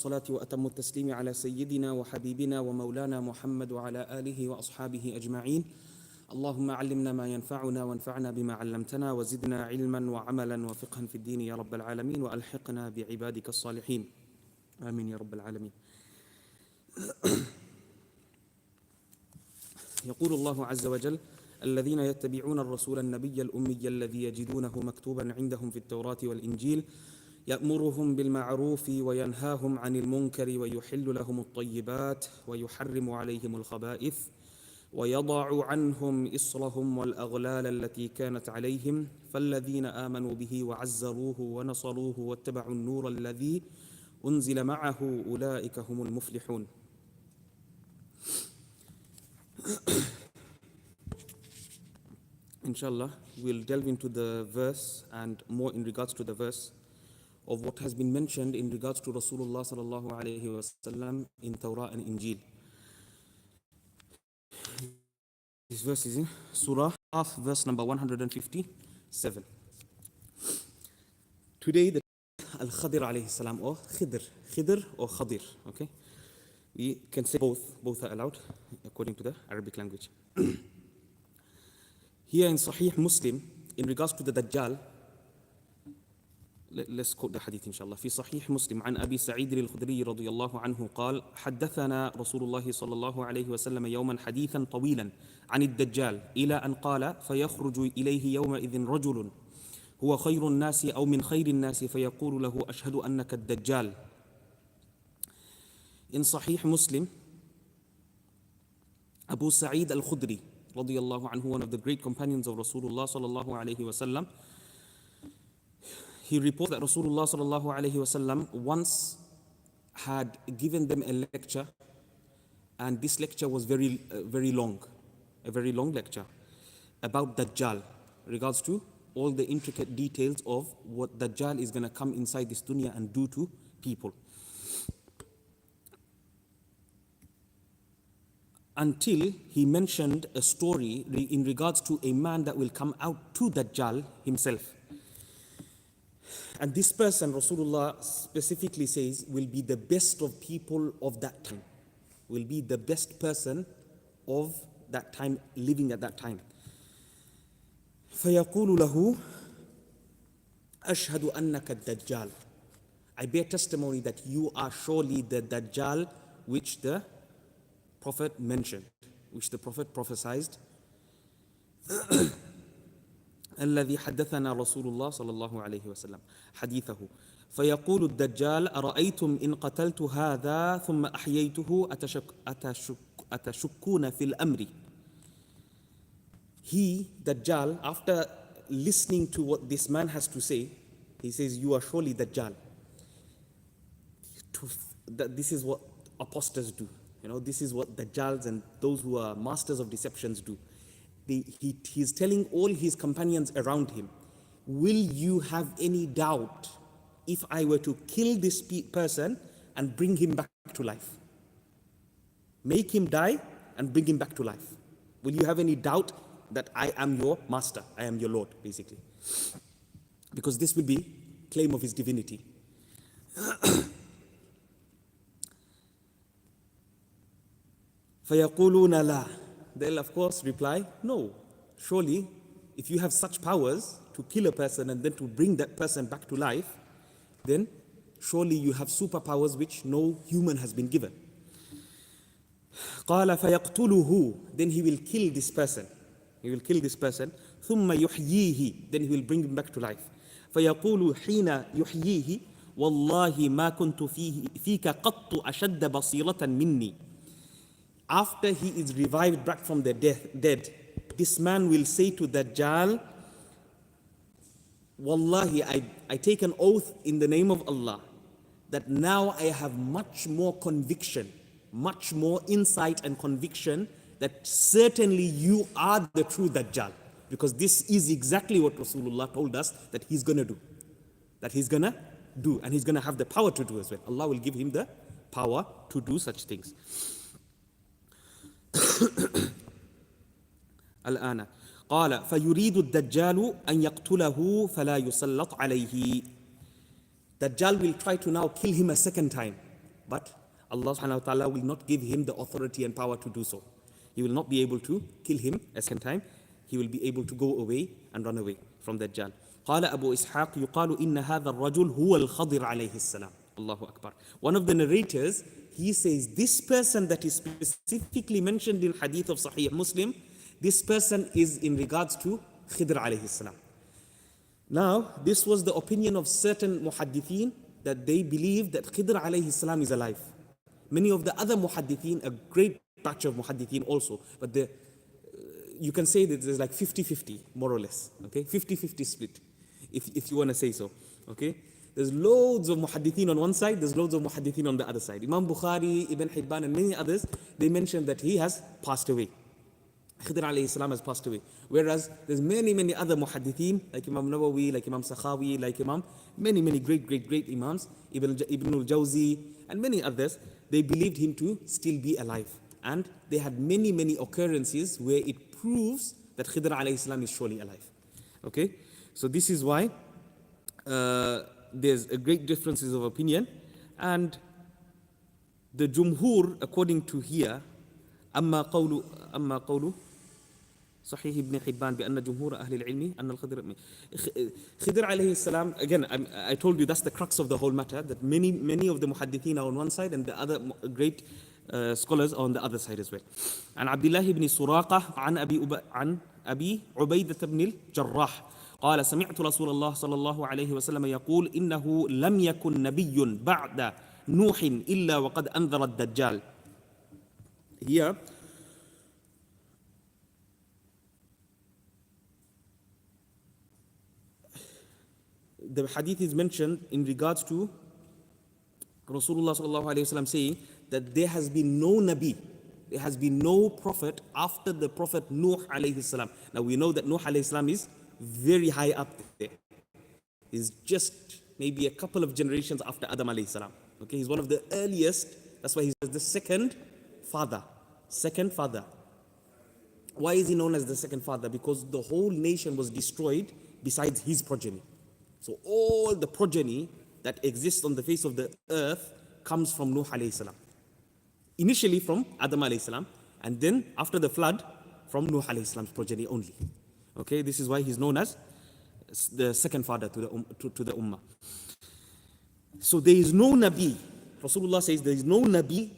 الصلاة وأتم التسليم على سيدنا وحبيبنا ومولانا محمد وعلى آله وأصحابه أجمعين. اللهم علمنا ما ينفعنا وانفعنا بما علمتنا وزدنا علما وعملا وفقها في الدين يا رب العالمين وألحقنا بعبادك الصالحين آمين يا رب العالمين. يقول الله عز وجل: الذين يتبعون الرسول النبي الأمي الذي يجدونه مكتوبا عندهم في التوراة والإنجيل يأمرهم بالمعروف وينهاهم عن المنكر ويحل لهم الطيبات ويحرم عليهم الخبائث ويضع عنهم إصرهم والأغلال التي كانت عليهم فالذين آمنوا به وعزروه ونصروه واتبعوا النور الذي أنزل معه أولئك هم المفلحون. Inshallah, we'll delve into the verse and more in regards to the verse of what has been mentioned in regards to Rasulullah sallallahu alayhi wa sallam in Torah and Injil. This verse is in Surah, verse number 157. Today, the Al-Khidr alayhi salam, or Khidr or Khadir, okay? We can say both are allowed according to the Arabic language. Here in Sahih Muslim, in regards to the Dajjal, let's quote the hadith inshallah. في صحيح مسلم عن أبي سعيد الخدري رضي الله عنه قال: حدثنا رسول الله صلى الله عليه وسلم يوما حديثا طويلا عن الدجال إلى أن قال: فيخرج إليه يومئذ رجل هو خير الناس أو من خير الناس فيقول له: أشهد أنك الدجال. In Sahih Muslim, Abu Sa'id al-Khudri radiyallahu anhu, one of the great companions of Rasulullah sallallahu alayhi wasallam, he reports that Rasulullah sallallahu alayhi wasallam once had given them a lecture, and this lecture was very long, a very long lecture about Dajjal, regards to all the intricate details of what Dajjal is going to come inside this dunya and do to people. Until he mentioned a story in regards to a man that will come out to Dajjal himself. And this person, Rasulullah specifically says, will be the best of people of that time. Will be the best person of that time, living at that time. فَيَقُولُ لَهُ أَشْهَدُ أَنَّكَ الدَّجَّالِ. I bear testimony that you are surely the Dajjal which the Prophet mentioned, which the Prophet prophesied. الذي حدثنا رسول الله صلى الله عليه وسلم حديثه فيقول الدجال: أرأيتم إن قتلت هذا ثم أحييته أتشكون في الأمر. He, Dajjal, after listening to what this man has to say, he says, you are surely Dajjal. This is what apostles do. You know, this is what Dajjals and those who are masters of deceptions do. He's telling all his companions around him, will you have any doubt if I were to kill this person and bring him back to life? Make him die and bring him back to life. Will you have any doubt that I am your master, I am your Lord, basically? Because this will be claim of his divinity. فَيَقُولُونَ لَا. They'll of course reply, no. Surely, if you have such powers to kill a person and then to bring that person back to life, then surely you have superpowers which no human has been given. قَالَ فَيَقْتُلُهُ. Then he will kill this person. He will kill this person. ثُمَّ يُحْيِيهِ. Then he will bring him back to life. فَيَقُولُ حِينَ يُحْيِيهِ وَاللَّهِ مَا كُنْتُ فِيكَ قَطُّ أَشَدَّ بَصِيرَةً مِنِّي. After he is revived back from the dead, this man will say to Dajjal, Wallahi, I take an oath in the name of Allah that now I have much more conviction, much more insight and conviction that certainly you are the true Dajjal. Because this is exactly what Rasulullah told us that he's going to do. That he's going to do, and he's going to have the power to do as well. Allah will give him the power to do such things. الآن قال فيريد الدجال أن يقتله فلا يسلط عليه. Dajjal will try to now kill him a second time, but Allah subhanahu wa ta'ala will not give him the authority and power to do so. He will not be able to kill him a second time. He will be able to go away and run away from Dajjal. قال أبو إسحاق يقال إن هذا الرجل هو الخضر عليه السلام. Allahu Akbar. One of the narrators, he says, this person that is specifically mentioned in hadith of Sahih Muslim, this person is in regards to Khidr alayhi salam. Now, this was the opinion of certain muhaddithin, that they believe that Khidr alayhi salam is alive. Many of the other muhaddithin, a great batch of muhaddithin also, but you can say that there's like 50-50, more or less, okay? 50-50 split, if you want to say so, okay? There's loads of muhaddithin on one side, there's loads of muhaddithin on the other side. Imam Bukhari, Ibn Hibban, and many others, they mention that he has passed away. Khidr alayhi salam has passed away. Whereas there's many other muhaddithin, like Imam Nawawi, like Imam Sakhawi, like many great Imams, Ibn al-Jawzi, and many others, they believed him to still be alive. And they had many occurrences where it proves that Khidr alayhi salam is surely alive. Okay? So this is why there's a great differences of opinion, and the Jumhur, according to here, أما قول صحيح ابن حبان بأن جمهور أهل العلم أن الخضر Khidr alayhi salam, again, I told you that's the crux of the whole matter, that many of the muhaddithin are on one side and the other great scholars are on the other side as well. عن عبد الله بن سراقة عن أبي عبيدة بن الجراح قال سمعت رسول الله صلى الله عليه وسلم يقول إنه لم يكن نبي بعد نوح إلا وقد أنذر الدجال. Here, the hadith is mentioned in regards to Rasulullah sallallahu alayhi wasallam saying that there has been no Nabi, there has been no prophet after the Prophet Nuh alayhi salam. Now we know that Nuh alayhi salam is very high up there. He's just maybe a couple of generations after Adam alayhi salam. Okay, he's one of the earliest, that's why he's the second father. Why is he known as the second father? Because the whole nation was destroyed besides his progeny. So all the progeny that exists on the face of the earth comes from Nuh alayhi salam. Initially from Adam alayhi salam, and then after the flood from Nuh alayhi salam's progeny only. Okay, this is why he's known as the second father to the ummah. So there is no Nabi, Rasulullah says there is no Nabi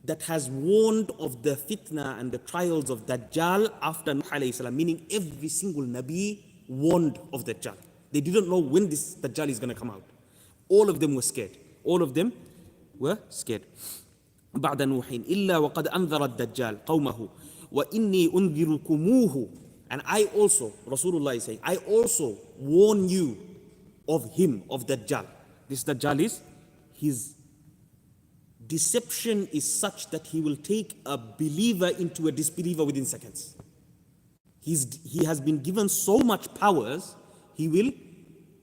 that has warned of the fitna and the trials of Dajjal after Nuh alayhi salam, meaning every single Nabi warned of Dajjal. They didn't know when this Dajjal is going to come out. All of them were scared. بعد نوح إلا وقد أنذر الدجال قومه وإني أنذركموه. And I also, Rasulullah is saying, I also warn you of him, of Dajjal. This Dajjal is, his deception is such that he will take a believer into a disbeliever within seconds. He has been given so much powers, he will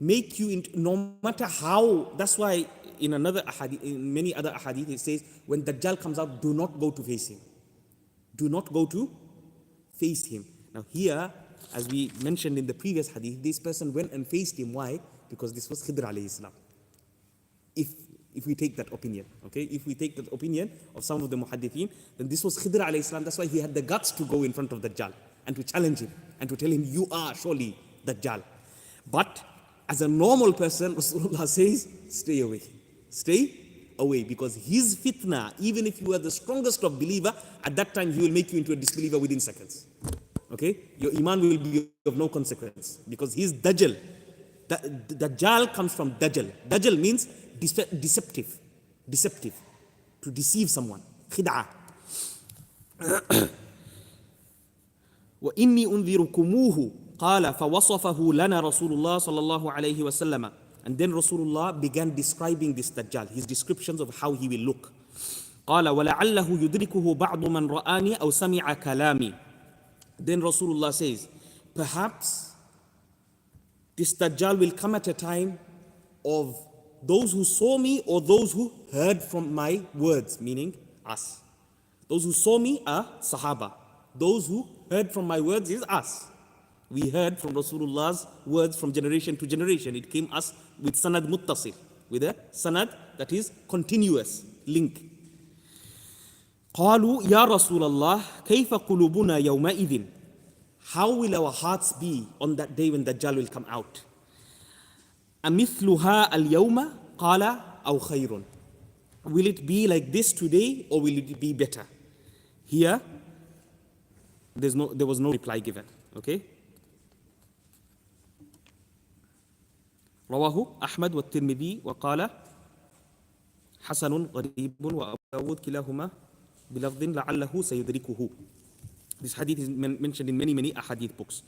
make you into, no matter how, that's why in many other ahadith it says, when Dajjal comes out, do not go to face him. Do not go to face him. Now here, as we mentioned in the previous hadith, this person went and faced him. Why? Because this was Khidr alayhi salam. If we take that opinion, okay? If we take that opinion of some of the muhaddithin, then this was Khidr alayhi salam. That's why he had the guts to go in front of Dajjal and to challenge him and to tell him, you are surely Dajjal. But as a normal person, Rasulullah says, stay away. Stay away, because his fitna, even if you are the strongest of believer, at that time he will make you into a disbeliever within seconds. Okay? Your iman will be of no consequence, because his Dajjal. Dajjal comes from Dajjal. Dajjal means deceptive. To deceive someone. Khid'ah. وَإِنِّي أُنذِرُكُمُوهُ قال فوصفه لنا رسول الله صلى الله عليه وسلم. And then Rasulullah began describing this Dajjal, his descriptions of how he will look. قال ولعله يدركه بعض من رآني أو سمع كلامي. Then Rasulullah says, perhaps this Dajjal will come at a time of those who saw me or those who heard from my words, meaning us. Those who saw me are Sahaba. Those who heard from my words is us. We heard from Rasulullah's words from generation to generation. It came us with sanad muttasil, with a sanad that is continuous. link. قالوا يا رسول الله كيف قلوبنا يومئذ? How will our hearts be on that day when Dajjal will come out? أمثلها اليوم قال أو خير. Will it be like this today or will it be better? Here, there was no reply given. Okay? رواه أحمد والترمذي وقال حسن غريب وأبو داود كلاهما بلفظ لعله سيدركه. This hadith is mentioned in many ahadith books.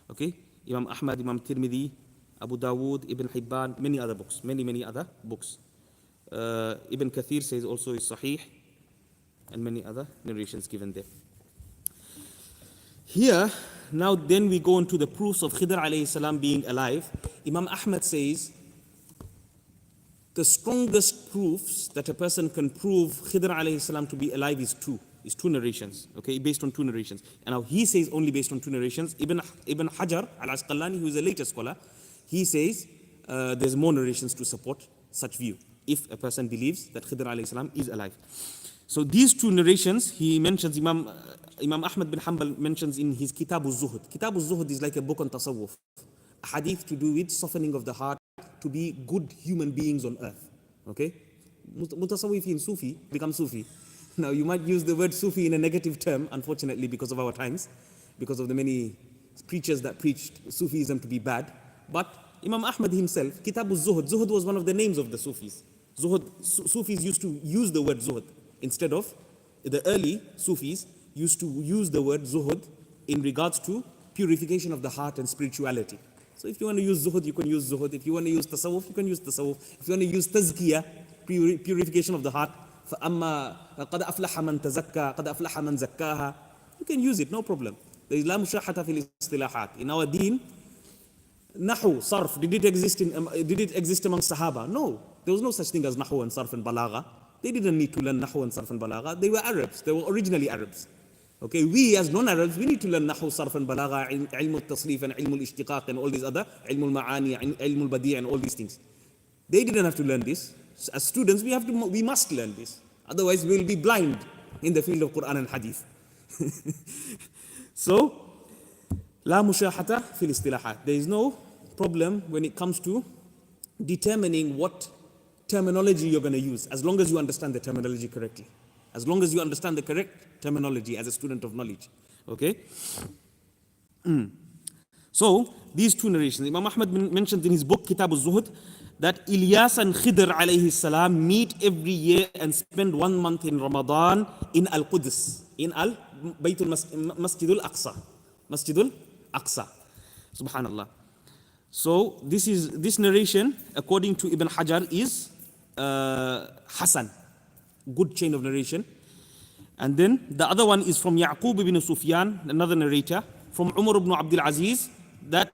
Okay? Imam Ahmad, Imam Tirmidhi, Abu Dawood, Ibn Hibban, many other books. Many other books. Ibn Kathir says also is Sahih, and many other narrations given there. Here, now then we go into the proofs of Khidr alayhi salam being alive. Imam Ahmad says, the strongest proofs that a person can prove Khidr alayhi salam to be alive is two narrations, okay, based on two narrations. And now he says only based on two narrations. Ibn Hajar al-Asqalani, who is a later scholar, he says there's more narrations to support such view, if a person believes that Khidr alayhi salam is alive. So these two narrations, he mentions, Imam Ahmad bin Hanbal mentions in his Kitab al-Zuhud. Kitab al-Zuhud is like a book on tasawwuf, a hadith to do with softening of the heart to be good human beings on earth. Okay? Mutasawwifin, Sufi, become Sufi. Now you might use the word Sufi in a negative term, unfortunately, because of our times, because of the many preachers that preached Sufism to be bad. But Imam Ahmad himself, Kitab al-Zuhud, Zuhud was one of the names of the Sufis. Sufis used to use the word Zuhud instead of, the early Sufis used to use the word Zuhud in regards to purification of the heart and spirituality. So if you want to use Zuhud, you can use Zuhud. If you want to use Tasawwuf, you can use Tasawwuf. If you want to use Tazkiyah, purification of the heart, فَأَمَّا قَدْ أَفْلَحَ مَنْ تَزَكَّى قَدْ أَفْلَحَ مَنْ زَكَّاهَا, you can use it, no problem. There is لَا مُشَاحَةَ فِي الْإِصْطِلَاحَاتِ. In our deen, Nahu, Sarf, did it exist among Sahaba? No. There was no such thing as Nahu and Sarf and Balagha. They didn't need to learn Nahu and Sarf and Balagha. They were Arabs. They were originally Arabs. Okay, we as non-Arabs, we need to learn Nahu, Sarf and Balagha, Ilm al-Tasrif and Ilm al-Ishtiqaq and all these other, Ilm al-Ma'ani, Ilm al-Badi' and all these things. They didn't have to learn this. As students, we must learn this. Otherwise, we will be blind in the field of Quran and Hadith. So, La mushahata fil istilahat. There is no problem when it comes to determining what terminology you're going to use, as long as you understand the terminology correctly. As long as you understand the correct terminology as a student of knowledge. Okay? So, these two narrations. Imam Ahmad mentions in his book, Kitab al-Zuhud, that Ilyas and Khidr alayhi salam meet every year and spend 1 month in Ramadan in Al-Quds, in Masjidul Aqsa. Masjidul Aqsa. Subhanallah. So, this narration, according to Ibn Hajar, is Hasan. Good chain of narration. And then the other one is from Ya'qub ibn Sufyan, another narrator, from Umar ibn Abdul Aziz, that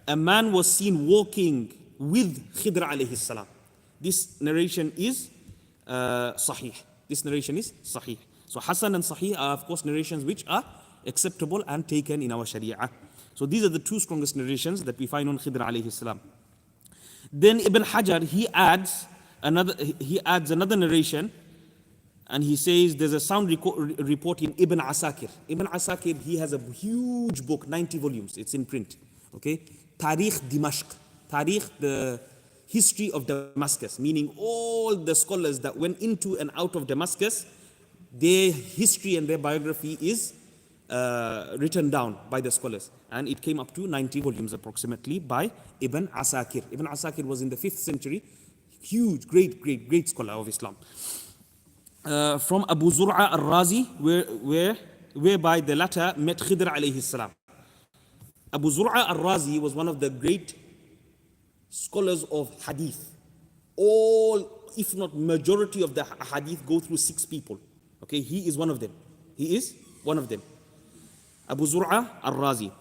a man was seen walking with Khidr alayhi salam. This narration is Sahih. This narration is Sahih. So Hasan and Sahih are of course narrations which are acceptable and taken in our Sharia. So these are the two strongest narrations that we find on Khidr alayhi salam. Then Ibn Hajar, he adds another narration, and he says there's a sound report in Ibn Asakir. Ibn Asakir, he has a huge book, 90 volumes, it's in print. Okay? Tarikh Dimashq. Tarikh, the history of Damascus, meaning all the scholars that went into and out of Damascus, their history and their biography is written down by the scholars. And it came up to 90 volumes approximately by Ibn Asakir. Ibn Asakir was in the 5th century, huge, great scholar of Islam. From Abu Zur'a al-Razi, whereby the latter met Khidr alayhi salam. Abu Zur'a al-Razi was one of the great scholars of hadith. All, if not majority of the hadith go through 6 people. Okay, he is one of them. He is one of them. Abu Zur'a al-Razi.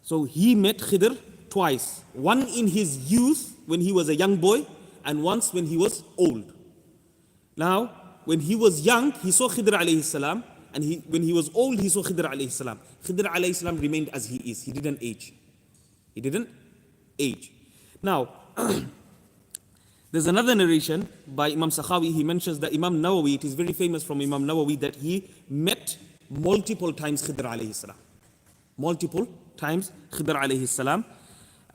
So he met Khidr twice. One in his youth when he was a young boy, and once when he was old. Now, when he was young, he saw Khidr alayhi salam, and when he was old, he saw Khidr alayhi salam. Khidr alayhi salam remained as he is. He didn't age. He didn't age. Now, There's another narration by Imam Sakhawi. He mentions that Imam Nawawi, it is very famous from Imam Nawawi that he met multiple times Khidr alayhi salam. Multiple times Khidr alayhi salam.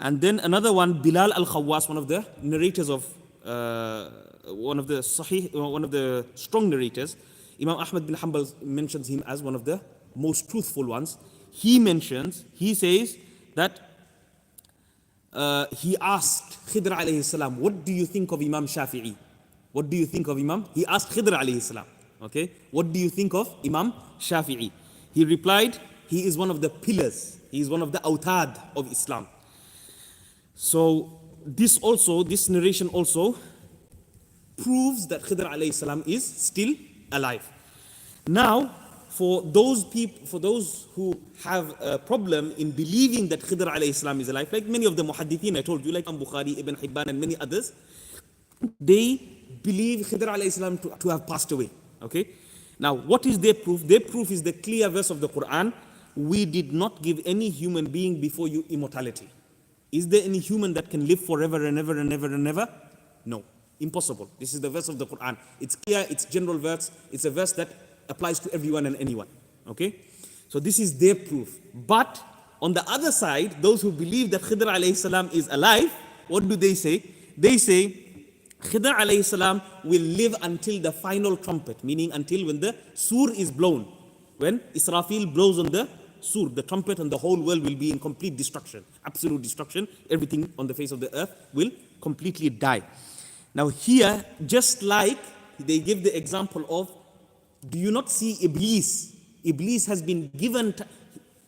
And then another one, Bilal al-Khawwas, one of the narrators of, one of the strong narrators. Imam Ahmad bin Hanbal mentions him as one of the most truthful ones. He says that he asked Khidr alayhi salam, what do you think of Imam Shafi'i? What do you think of Imam? He asked Khidr alayhi salam, okay, what do you think of Imam Shafi'i? He replied, he is one of the pillars, he is one of the awtad of Islam. So this narration also proves that Khidr alayhi salam is still alive. Now, for those who have a problem in believing that Khidr alayhi salam is alive, like many of the muhaddithin I told you, like Imam Bukhari, Ibn Hibban and many others, they believe Khidr alayhi salam to have passed away. Okay? Now, what is their proof? Their proof is the clear verse of the Quran, we did not give any human being before you immortality. Is there any human that can live forever and ever and ever and ever? No. Impossible. This is the verse of the Quran. It's clear, it's general verse, it's a verse that applies to everyone and anyone. Okay? So this is their proof. But on the other side, those who believe that Khidr alayhi salam is alive, what do they say? They say Khidr alayhi salam will live until the final trumpet, meaning until when the sur is blown. When Israfil blows on the sur, the trumpet, and the whole world will be in complete destruction, absolute destruction. Everything on the face of the earth will completely die. Now here, just like they give the example of, do you not see Iblis? Iblis has been given,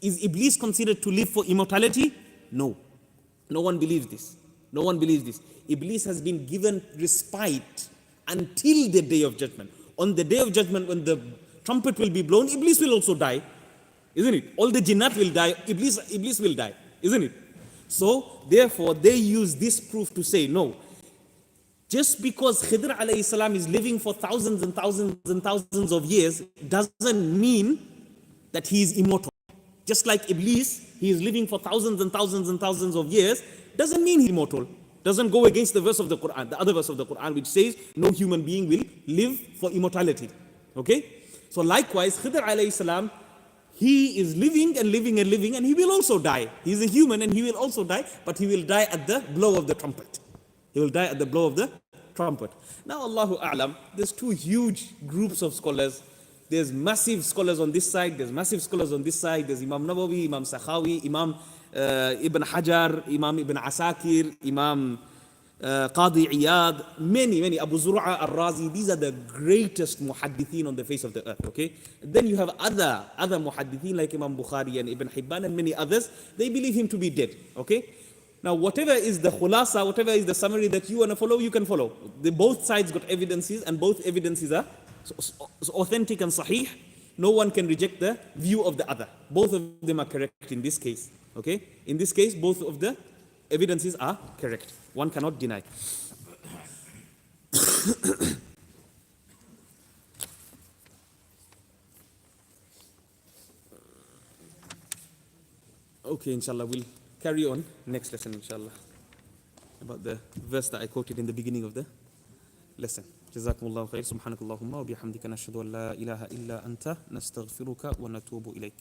is Iblis considered to live for immortality? No. No one believes this. No one believes this. Iblis has been given respite until the day of judgment. On the day of judgment, when the trumpet will be blown, Iblis will also die. Isn't it? All the jinnat will die, Iblis will die. Isn't it? So, therefore, they use this proof to say, no, just because Khidr alayhi salam is living for thousands and thousands and thousands of years doesn't mean that he is immortal. Just like Iblis, he is living for thousands and thousands and thousands of years, doesn't mean he's immortal. Doesn't go against the verse of the Quran, the other verse of the Quran, which says no human being will live for immortality. Okay? So likewise, Khidr alayhi salam, he is living and living and living, and he will also die. He is a human and he will also die, but he will die at the blow of the trumpet. He will die at the blow of the trumpet. Now, Allahu A'lam, there's two huge groups of scholars. There's massive scholars on this side, there's massive scholars on this side. There's Imam Nawawi, Imam Sakhawi, Imam Ibn Hajar, Imam Ibn Asakir, Imam Qadi Iyad, many, Abu Zur'a al-Razi. These are the greatest muhaddithin on the face of the earth, okay? Then you have other muhaddithin like Imam Bukhari and Ibn Hibban and many others. They believe him to be dead, okay? Now, whatever is the khulasa, whatever is the summary that you want to follow, you can follow. Both sides got evidences, and both evidences are authentic and sahih. No one can reject the view of the other. Both of them are correct in this case. Okay? In this case, both of the evidences are correct. One cannot deny. Okay, inshallah, we'll carry on next lesson, inshallah, about the verse that I quoted in the beginning of the lesson. Jazakumullahu khair. Subhanakallahumma wa bihamdika nashhadu an la ilaha illa anta nastaghfiruka wa natubu ilayk.